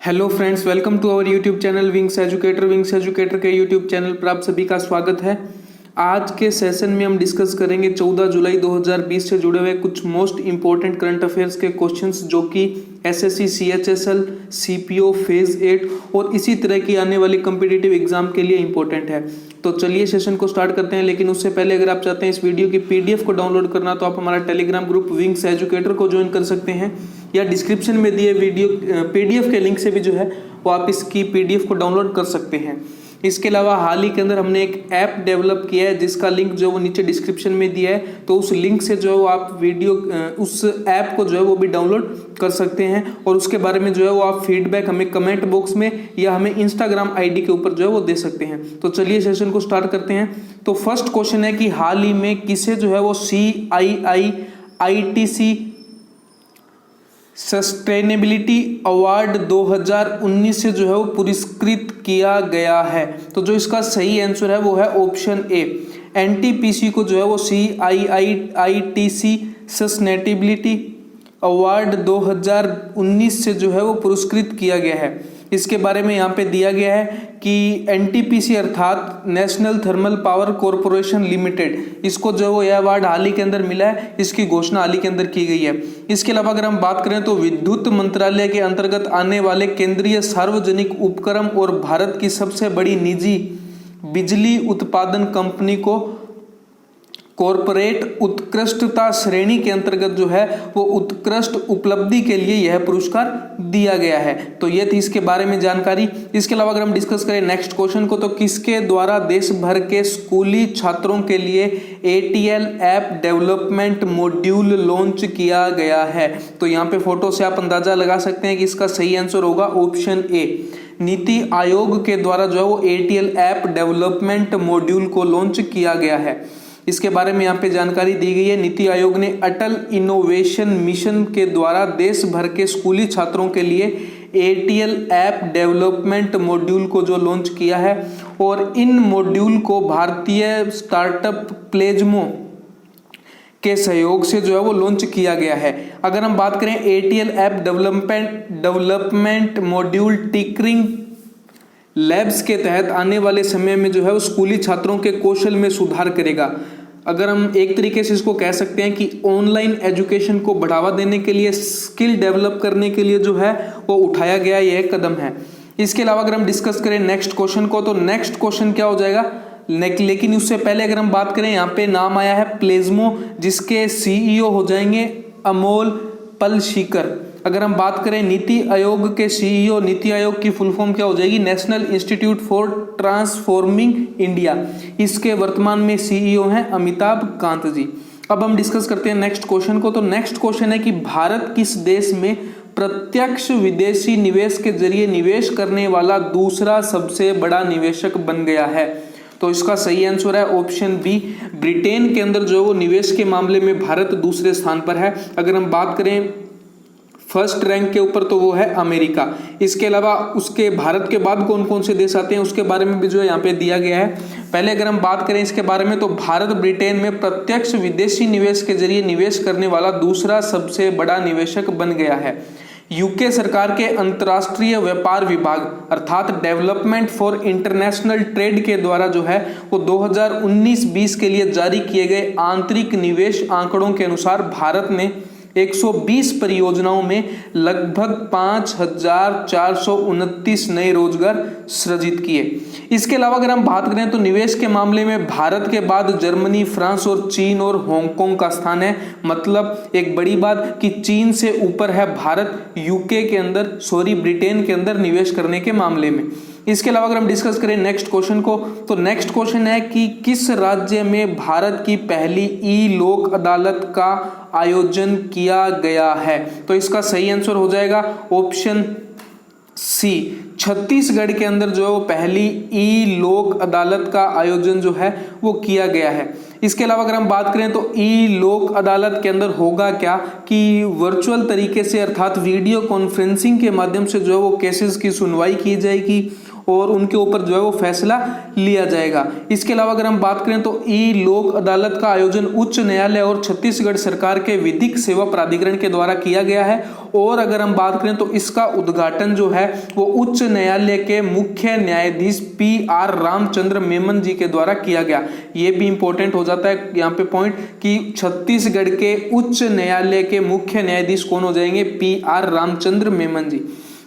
Hello friends, welcome to our YouTube channel Wings Educator के YouTube channel पर आप सभी का स्वागत है। आज के सेशन में हम डिस्कस करेंगे 14 जुलाई 2020 से जुड़े हुए कुछ मोस्ट इंपॉर्टेंट करंट अफेयर्स के क्वेश्चंस जो कि एसएससी, सीएचएसएल, सीपीओ, फेज 8 और इसी तरह की आने वाली कॉम्पिटिटिव एग्जाम के लिए इंपॉर्टेंट है। तो चलिए सेशन को स्टार्ट करते हैं, लेकिन उससे पहले अगर आप चाहते हैं इस वीडियो की पीडीएफ को डाउनलोड करना तो आप हमारा टेलीग्राम ग्रुप विंग्स एजुकेटर को ज्वाइन कर सकते हैं, या डिस्क्रिप्शन में दिए वीडियो पीडीएफ के लिंक से भी जो है वो आप इसकी पीडीएफ को डाउनलोड कर सकते हैं। इसके अलावा हाल ही के अंदर हमने एक ऐप डेवलप किया है जिसका लिंक जो है वो नीचे डिस्क्रिप्शन में दिया है, तो उस लिंक से जो है वो आप उस ऐप को जो है वो भी डाउनलोड कर सकते हैं, और उसके बारे में जो है वो आप फीडबैक हमें कमेंट बॉक्स में या हमें इंस्टाग्राम आईडी के ऊपर जो है वो दे सकते हैं। तो चलिए सेशन को स्टार्ट करते हैं। तो फर्स्ट क्वेश्चन है कि हाल ही में किसे जो है वो CII-ITC सस्टेनेबिलिटी अवार्ड 2019 से जो है वो पुरस्कृत किया गया है। तो जो इसका सही आंसर है वो है ऑप्शन ए। एनटीपीसी को जो है वो CII-ITC सस्टेनेबिलिटी अवार्ड 2019 से जो है वो पुरस्कृत किया गया है। इसके बारे में यहाँ पे दिया गया है कि एनटीपीसी अर्थात national thermal power corporation limited, इसको जो है वो यह अवार्ड हाल ही के अंदर मिला है, इसकी घोषणा हाल ही के अंदर की गई है। इसके अलावा अगर हम बात करें तो विद्युत मंत्रालय के अंतर्गत आने वाले केंद्रीय सार्वजनिक उपक्रम और भारत की सबसे बड़ी निजी बिजली उत्पादन कंपनी को कॉरपोरेट उत्कृष्टता श्रेणी के अंतर्गत जो है वो उत्कृष्ट उपलब्धि के लिए यह पुरस्कार दिया गया है। तो ये थी इसके बारे में जानकारी। इसके अलावा अगर हम डिस्कस करें नेक्स्ट क्वेश्चन को, तो किसके द्वारा देश भर के स्कूली छात्रों के लिए ATL app development module launch किया गया है। तो यहाँ पे फोटो से आप अंदाजा लगा सकते हैं कि इसका सही आंसर होगा ऑप्शन ए। नीति आयोग के द्वारा जो है वो ATL ऐप डेवलपमेंट मॉड्यूल को लॉन्च किया गया है। इसके बारे में यहाँ पे जानकारी दी गई है। नीति आयोग ने अटल इनोवेशन मिशन के द्वारा देश भर के स्कूली छात्रों के लिए ATL ऐप डेवलपमेंट मॉड्यूल को जो लॉन्च किया है, और इन मॉड्यूल को भारतीय स्टार्टअप प्लेजमो के सहयोग से जो है वो लॉन्च किया गया है। अगर हम बात करें ATL app development module tinkering labs के तहत आने वाले समय में जो है वो स्कूली छात्रों के कौशल में सुधार करेगा। अगर हम एक तरीके से इसको कह सकते हैं कि ऑनलाइन एजुकेशन को बढ़ावा देने के लिए, स्किल डेवलप करने के लिए जो है वो उठाया गया यह कदम है। इसके अलावा अगर हम डिस्कस करें नेक्स्ट क्वेश्चन को, तो नेक्स्ट क्वेश्चन क्या हो जाएगा, लेकिन उससे पहले अगर हम बात करें, यहाँ पे नाम आया है प्लेजमो, जिसके CEO हो जाएंगे अमोल पलशीकर। अगर हम बात करें नीति आयोग के CEO, नीति आयोग की फुल फॉर्म क्या हो जाएगी, national institute for transforming India. इसके वर्तमान में CEO हैं अमिताभ कांत जी। अब हम डिस्कस करते हैं नेक्स्ट क्वेश्चन को। तो नेक्स्ट क्वेश्चन है कि भारत किस देश में प्रत्यक्ष विदेशी निवेश के जरिए निवेश करने वाला दूसरा सबसे बड़ा निवेशक बन गया है। तो इसका सही आंसर है ऑप्शन बी। ब्रिटेन के अंदर जो है वो निवेश के मामले में भारत दूसरे स्थान पर है। अगर हम बात करें फर्स्ट रैंक के ऊपर तो वो है अमेरिका। इसके अलावा उसके भारत के बाद कौन कौन से देश आते हैं उसके बारे में भी जो है यहाँ पे दिया गया है। पहले अगर हम बात करें इसके बारे में, तो भारत ब्रिटेन में प्रत्यक्ष विदेशी निवेश के जरिए निवेश करने वाला दूसरा सबसे बड़ा निवेशक बन गया है। यूके सरकार के अंतर्राष्ट्रीय व्यापार विभाग अर्थात डेवलपमेंट फॉर इंटरनेशनल ट्रेड के द्वारा जो है वो 2019-20 के लिए जारी किए गए आंतरिक निवेश आंकड़ों के अनुसार भारत ने 120 परियोजनाओं में लगभग 5,429 नए रोजगार सृजित किए। इसके अलावा अगर हम बात करें तो निवेश के मामले में भारत के बाद जर्मनी, फ्रांस और चीन और हांगकांग का स्थान है। मतलब एक बड़ी बात कि चीन से ऊपर है भारत ब्रिटेन के अंदर निवेश करने के मामले में। इसके अलावा अगर हम डिस्कस करें नेक्स्ट क्वेश्चन को, तो नेक्स्ट क्वेश्चन है कि किस राज्य में भारत की पहली लोक अदालत का आयोजन किया गया है। तो इसका सही आंसर हो जाएगा ऑप्शन सी। छत्तीसगढ़ के अंदर जो है वो पहली लोक अदालत का आयोजन जो है वो किया गया है। इसके अलावा अगर हम बात करें तो लोक अदालत के अंदर होगा क्या कि वर्चुअल तरीके से अर्थात वीडियो कॉन्फ्रेंसिंग के माध्यम से जो है वो केसेस की सुनवाई की जाएगी, और उनके ऊपर जो है वो फैसला लिया जाएगा। इसके अलावा अगर हम बात करें तो ई लोक अदालत का आयोजन उच्च न्यायालय और छत्तीसगढ़ सरकार के विधिक सेवा प्राधिकरण के द्वारा किया गया है। और अगर हम बात करें तो इसका उद्घाटन जो है वो उच्च न्यायालय के मुख्य न्यायाधीश PR रामचंद्र मेमन जी के द्वारा किया गया। ये भी इंपॉर्टेंट हो जाता है यहाँ पे पॉइंट कि छत्तीसगढ़ के उच्च न्यायालय के मुख्य न्यायाधीश कौन हो जाएंगे, PR रामचंद्र मेमन जी।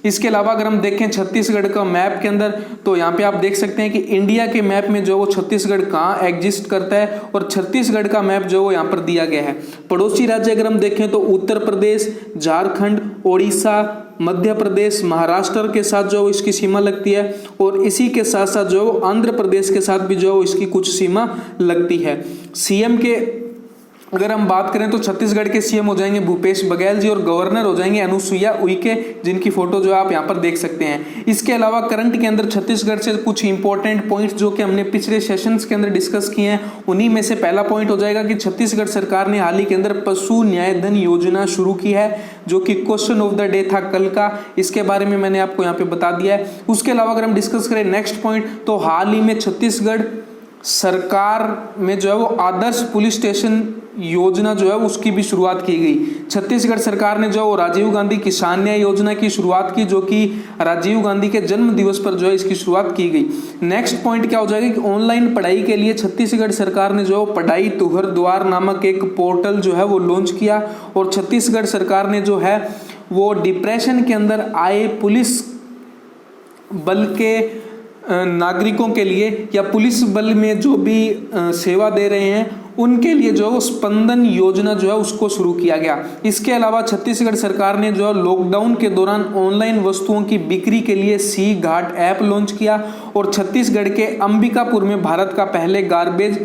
इसके अलावा अगर हम देखें छत्तीसगढ़ का मैप के अंदर तो यहाँ पे आप देख सकते हैं कि इंडिया के मैप में जो वो छत्तीसगढ़ कहाँ एग्जिस्ट करता है और छत्तीसगढ़ का मैप जो वो यहाँ पर दिया गया है। पड़ोसी राज्य अगर हम देखें तो उत्तर प्रदेश, झारखंड, ओडिशा, मध्य प्रदेश, महाराष्ट्र के साथ जो इसकी सीमा लगती है और इसी के साथ साथ जो आंध्र प्रदेश के साथ भी जो इसकी कुछ सीमा लगती है। CM के अगर हम बात करें तो छत्तीसगढ़ के CM हो जाएंगे भूपेश बघेल जी और गवर्नर हो जाएंगे अनुसुईया उइके, जिनकी फोटो जो आप यहाँ पर देख सकते हैं। इसके अलावा करंट के अंदर छत्तीसगढ़ से कुछ इंपॉर्टेंट पॉइंट्स जो कि हमने पिछले सेशंस के अंदर डिस्कस किए हैं, उन्हीं में से पहला पॉइंट हो जाएगा कि छत्तीसगढ़ सरकार ने हाल ही के अंदर पशु न्याय धन योजना शुरू की है, जो कि क्वेश्चन ऑफ द डे था कल का। इसके बारे में मैंने आपको यहाँ पे बता दिया है। उसके अलावा अगर हम डिस्कस करें नेक्स्ट पॉइंट तो हाल ही में छत्तीसगढ़ सरकार में जो है वो आदर्श पुलिस स्टेशन योजना जो है उसकी भी शुरुआत की गई। छत्तीसगढ़ सरकार ने जो राजीव गांधी किसान न्याय योजना की शुरुआत की, जो कि राजीव गांधी के जन्म दिवस पर जो है इसकी शुरुआत की गई। नेक्स्ट पॉइंट क्या हो जाएगा कि ऑनलाइन पढ़ाई के लिए छत्तीसगढ़ सरकार ने जो पढ़ाई तुहर द्वार नामक एक पोर्टल जो है वो लॉन्च किया और छत्तीसगढ़ सरकार ने जो है वो डिप्रेशन के अंदर आए पुलिस बल के नागरिकों के लिए या पुलिस बल में जो भी सेवा दे रहे हैं उनके लिए जो है स्पंदन योजना जो है उसको शुरू किया गया। इसके अलावा छत्तीसगढ़ सरकार ने जो है लॉकडाउन के दौरान ऑनलाइन वस्तुओं की बिक्री के लिए सी घाट ऐप लॉन्च किया और छत्तीसगढ़ के अंबिकापुर में भारत का पहले गार्बेज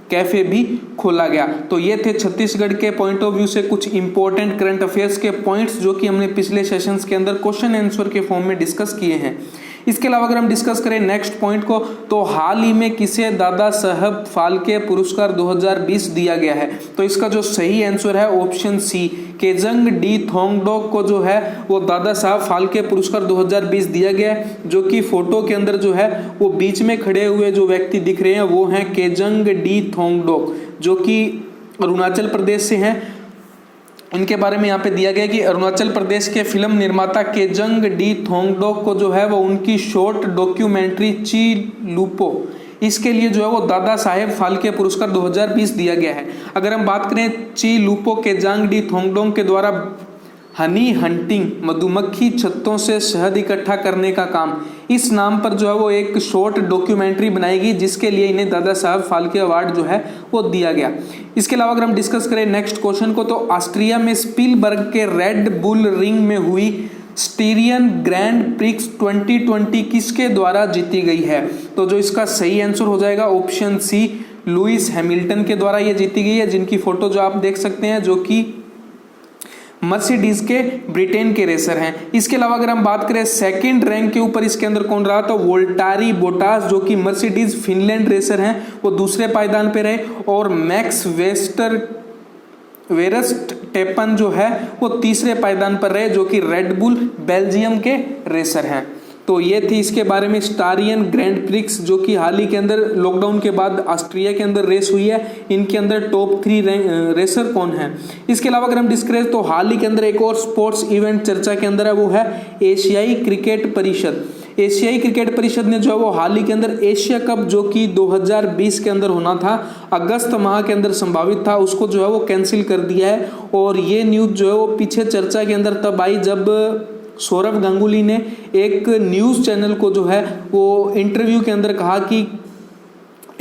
कैफे भी खोला गया। तो ये थे छत्तीसगढ़ के पॉइंट ऑफ व्यू से कुछ इंपॉर्टेंट करंट अफेयर्स के पॉइंट्स जो कि हमने पिछले सेशंस के अंदर क्वेश्चन आंसर के फॉर्म में डिस्कस किए हैं। इसके अलावा अगर हम डिस्कस करें नेक्स्ट पॉइंट को तो हाल ही में किसे दादा साहब फाल्के पुरस्कार 2020 दिया गया है, तो इसका जो सही आंसर है option C, Kejang D Thongdok को जो है वो दादा साहब फाल्के पुरस्कार 2020 दिया गया है। जो कि फोटो के अंदर जो है वो बीच में खड़े हुए जो व्यक्ति दिख रहे हैं वो हैं केजंग डी थोंगडोक, जो कि अरुणाचल प्रदेश से हैं। इनके बारे में यहाँ पे दिया गया कि अरुणाचल प्रदेश के फिल्म निर्माता केजंग डी थोंगडोक को जो है वो उनकी शॉर्ट डॉक्यूमेंट्री ची लूपो, इसके लिए जो है वो दादा साहेब फाल्के पुरस्कार 2020 दिया गया है। अगर हम बात करें ची लूपो केजंग डी थोंगडोक के द्वारा हनी हंटिंग, मधुमक्खी छत्तों से शहद इकट्ठा करने का काम, इस नाम पर जो है वो एक शॉर्ट डॉक्यूमेंट्री बनाएगी जिसके लिए इन्हें दादा साहब फाल्के अवार्ड जो है वो दिया गया। इसके अलावा अगर हम डिस्कस करें नेक्स्ट क्वेश्चन को तो ऑस्ट्रिया में स्पीलबर्ग के रेड बुल रिंग में हुई स्टीरियन ग्रैंड प्रिक्स 2020 किसके द्वारा जीती गई है, तो जो इसका सही आंसर हो जाएगा ऑप्शन सी, लुइस हैमिल्टन के द्वारा ये जीती गई है, जिनकी फोटो जो आप देख सकते हैं जो कि मर्सिडीज के ब्रिटेन के रेसर हैं। इसके अलावा अगर हम बात करें सेकंड रैंक के ऊपर इसके अंदर कौन रहा, तो वोल्टारी बोटास जो कि मर्सिडीज फिनलैंड रेसर हैं वो दूसरे पायदान पे रहे और मैक्स वेरस्ट टेपन जो है वो तीसरे पायदान पर रहे, जो कि रेड बुल बेल्जियम के रेसर हैं। तो ये थी इसके बारे में स्टारियन ग्रैंड प्रिक्स जो कि हाल ही के अंदर लॉकडाउन के बाद ऑस्ट्रिया के अंदर रेस हुई है। इनके अंदर टॉप 3 रेसर कौन है। इसके अलावा अगर हम डिस्कस तो हाल ही के अंदर एक और स्पोर्ट्स इवेंट चर्चा के अंदर है, वो है एशियाई क्रिकेट परिषद। एशियाई क्रिकेट परिषद ने जो है वो हाल ही के अंदर एशिया कप जो कि 2020 के अंदर होना था, अगस्त माह के अंदर संभावित था, उसको जो है वो कैंसिल कर दिया है। और ये न्यूज़ जो है वो पीछे चर्चा के अंदर तब आई जब सौरव गांगुली ने एक न्यूज़ चैनल को जो है वो इंटरव्यू के अंदर कहा कि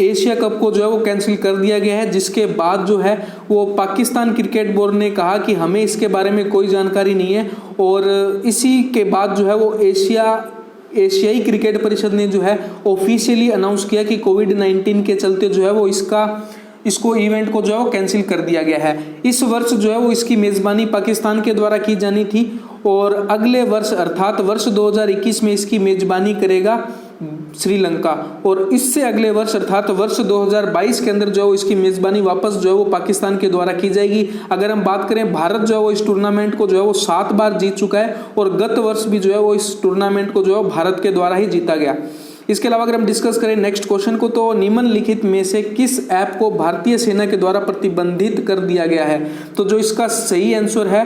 एशिया कप को जो है वो कैंसिल कर दिया गया है, जिसके बाद जो है वो पाकिस्तान क्रिकेट बोर्ड ने कहा कि हमें इसके बारे में कोई जानकारी नहीं है। और इसी के बाद जो है वो एशियाई क्रिकेट परिषद ने जो है ऑफिशियली अनाउंस किया कि कोविड-19 के चलते जो है वो इसको इवेंट को जो है वो कैंसिल कर दिया गया है। इस वर्ष जो है वो इसकी मेज़बानी पाकिस्तान के द्वारा की जानी थी और अगले वर्ष अर्थात वर्ष 2021 में इसकी मेज़बानी करेगा श्रीलंका, और इससे अगले वर्ष अर्थात वर्ष 2022 के अंदर जो है इसकी मेज़बानी वापस जो है वो पाकिस्तान के द्वारा की जाएगी। अगर हम बात करें भारत जो है वो इस टूर्नामेंट को जो है वो 7 बार जीत चुका है और गत वर्ष भी जो है वो इस टूर्नामेंट को जो है भारत के द्वारा ही जीता गया। इसके अलावा अगर हम डिस्कस करें नेक्स्ट क्वेश्चन को, तो निम्नलिखित में से किस ऐप को भारतीय सेना के द्वारा प्रतिबंधित कर दिया गया है? तो जो इसका सही आंसर है,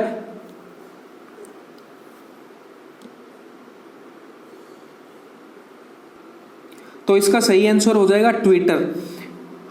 तो इसका सही आंसर हो जाएगा ट्विटर।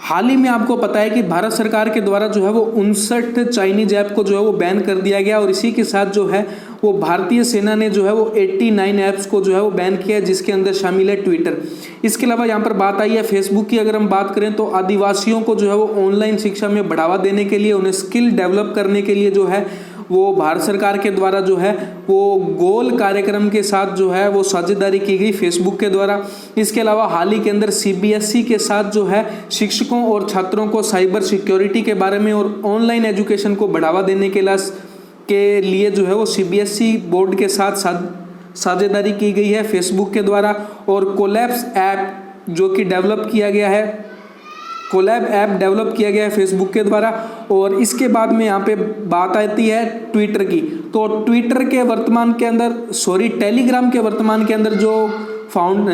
हाल ही में आपको पता है कि भारत सरकार के द्वारा जो है वो 59 चाइनीज ऐप को जो है वो बैन कर दिया गया, और इसी के साथ जो है वो भारतीय सेना ने जो है वो 89 ऐप्स को जो है वो बैन किया, जिसके अंदर शामिल है ट्विटर। इसके अलावा यहाँ पर बात आई है फेसबुक की। अगर हम बात करें तो आदिवासियों को जो है वो ऑनलाइन शिक्षा में बढ़ावा देने के लिए, उन्हें स्किल डेवलप करने के लिए जो है वो भारत सरकार के द्वारा जो है वो गोल कार्यक्रम के साथ जो है वो साझेदारी की गई फेसबुक के द्वारा। इसके अलावा हाल ही के अंदर सीबीएसई के साथ जो है शिक्षकों और छात्रों को साइबर सिक्योरिटी के बारे में और ऑनलाइन एजुकेशन को बढ़ावा देने के लिए जो है वो सीबीएसई बोर्ड के साथ साझेदारी की गई है फेसबुक के द्वारा। और कोलैब्स ऐप जो कि डेवलप किया गया है, कोलैब ऐप डेवलप किया गया है फेसबुक के द्वारा। और इसके बाद में यहाँ पे बात आती है ट्विटर की। तो ट्विटर के वर्तमान के अंदर टेलीग्राम के वर्तमान के अंदर जो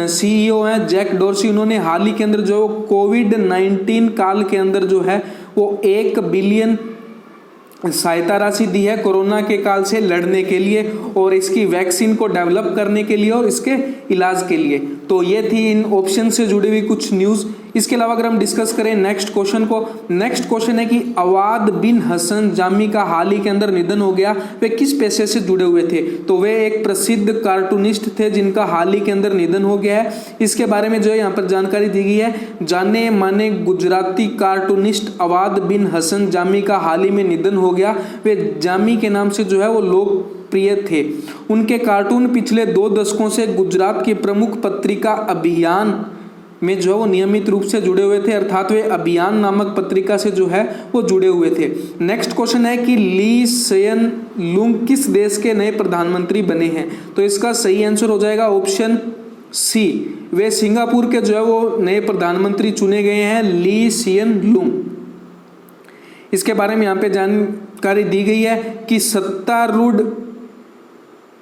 सीईओ हैं जैक डोर्सी, उन्होंने हाल ही के अंदर जो कोविड-19 काल के अंदर जो है वो 1 बिलियन सहायता राशि दी है कोरोना के काल से लड़ने के लिए, और इसकी वैक्सीन को डेवलप करने के लिए और इसके इलाज के लिए। तो ये थी इन ऑप्शन से जुड़ी हुई कुछ न्यूज़। इसके अलावा अगर हम डिस्कस करें नेक्स्ट क्वेश्चन को, नेक्स्ट क्वेश्चन है कि अवाद बिन हसन जामी का हाल ही के अंदर निधन हो गया। वे किस पेशे से जुड़े हुए थे? तो वे एक प्रसिद्ध कार्टूनिस्ट थे जिनका हाल ही के अंदर निधन हो गया है। इसके बारे में जो है यहाँ पर जानकारी दी गई है। जाने माने गुजराती कार्टूनिस्ट अवाद बिन हसन जामी का हाल ही में निधन हो गया। वे जामी के नाम से जो है वो लोकप्रिय थे। उनके कार्टून पिछले 2 दशकों से गुजरात की प्रमुख पत्रिका अभियान में जो है वो नियमित रूप से जुड़े हुए थे, अर्थात वे अभियान नामक पत्रिका से जो है वो जुड़े हुए थे। नेक्स्ट क्वेश्चन है कि ली सियन लुंग किस देश के नए प्रधानमंत्री बने हैं? तो इसका सही आंसर हो जाएगा ऑप्शन सी, वे सिंगापुर के जो है वो नए प्रधानमंत्री चुने गए हैं, ली सियन लुंग। इसके बारे में यहाँ पे जानकारी दी गई है कि सत्तारूढ़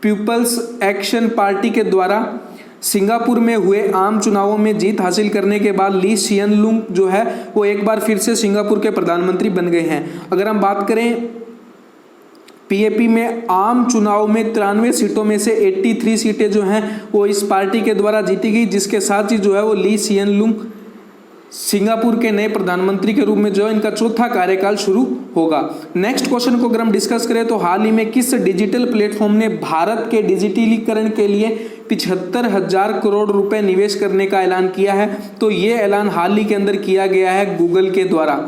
पीपल्स एक्शन पार्टी के द्वारा सिंगापुर में हुए आम चुनावों में जीत हासिल करने के बाद ली सियन लुंग जो है वो एक बार फिर से सिंगापुर के प्रधानमंत्री बन गए हैं। अगर हम बात करें पीएपी में आम चुनाव में 93 सीटों में से 83 सीटें जो हैं वो इस पार्टी के द्वारा जीती गई, जिसके साथ ही जो है वो ली सियन लुंग सिंगापुर के नए प्रधानमंत्री के रूप में जो है इनका चौथा कार्यकाल शुरू होगा। नेक्स्ट क्वेश्चन को अगर हम डिस्कस करें तो हाल ही में किस डिजिटल प्लेटफॉर्म ने भारत के डिजिटलीकरण के लिए 75,000 करोड़ रुपए निवेश करने का ऐलान किया है? तो ये ऐलान हाल ही के अंदर किया गया है गूगल के द्वारा।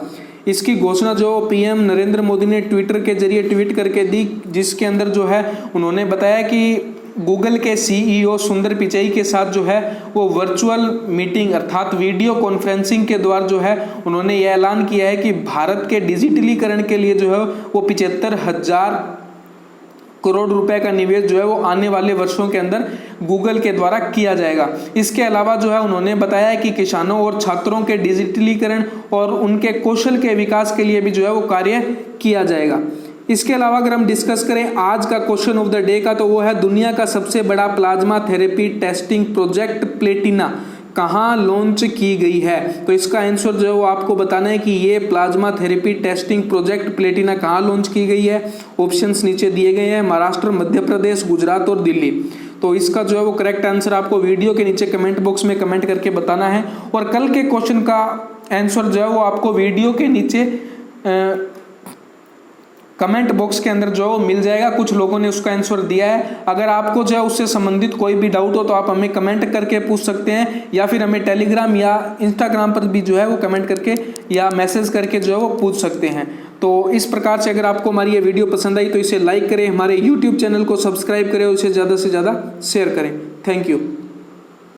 इसकी घोषणा जो पीएम नरेंद्र मोदी ने ट्विटर के जरिए ट्वीट करके दी, जिसके अंदर जो है उन्होंने बताया कि गूगल के सीईओ सुंदर पिचाई के साथ जो है वो वर्चुअल मीटिंग अर्थात वीडियो कॉन्फ्रेंसिंग के द्वारा जो है उन्होंने ये ऐलान किया है कि भारत के डिजिटलीकरण के लिए जो है वो 75,000 करोड़ रुपए का निवेश जो है वो आने वाले वर्षों के अंदर गूगल के द्वारा किया जाएगा। इसके अलावा जो है उन्होंने बताया कि किसानों और छात्रों के डिजिटलीकरण और उनके कौशल के विकास के लिए भी जो है वो कार्य किया जाएगा। इसके अलावा अगर हम डिस्कस करें आज का क्वेश्चन ऑफ द डे का, तो वो है दुनिया का सबसे बड़ा plasma therapy testing project Platina कहाँ लॉन्च की गई है? तो इसका आंसर जो है वो आपको बताना है कि ये plasma therapy testing project Platina कहाँ लॉन्च की गई है। ऑप्शंस नीचे दिए गए हैं, महाराष्ट्र, मध्य प्रदेश, गुजरात और दिल्ली। तो इसका जो है वो करेक्ट आंसर आपको वीडियो के नीचे कमेंट बॉक्स में कमेंट करके बताना है, और कल के क्वेश्चन का आंसर जो है वो आपको वीडियो के नीचे कमेंट बॉक्स के अंदर जो मिल जाएगा। कुछ लोगों ने उसका आंसर दिया है। अगर आपको जो है उससे संबंधित कोई भी डाउट हो तो आप हमें कमेंट करके पूछ सकते हैं, या फिर हमें टेलीग्राम या इंस्टाग्राम पर भी जो है वो कमेंट करके या मैसेज करके जो है वो पूछ सकते हैं। तो इस प्रकार से अगर आपको हमारी ये वीडियो पसंद आई तो इसे लाइक करें, हमारे यूट्यूब चैनल को सब्सक्राइब करें और इसे ज़्यादा से ज़्यादा शेयर करें। Thank you.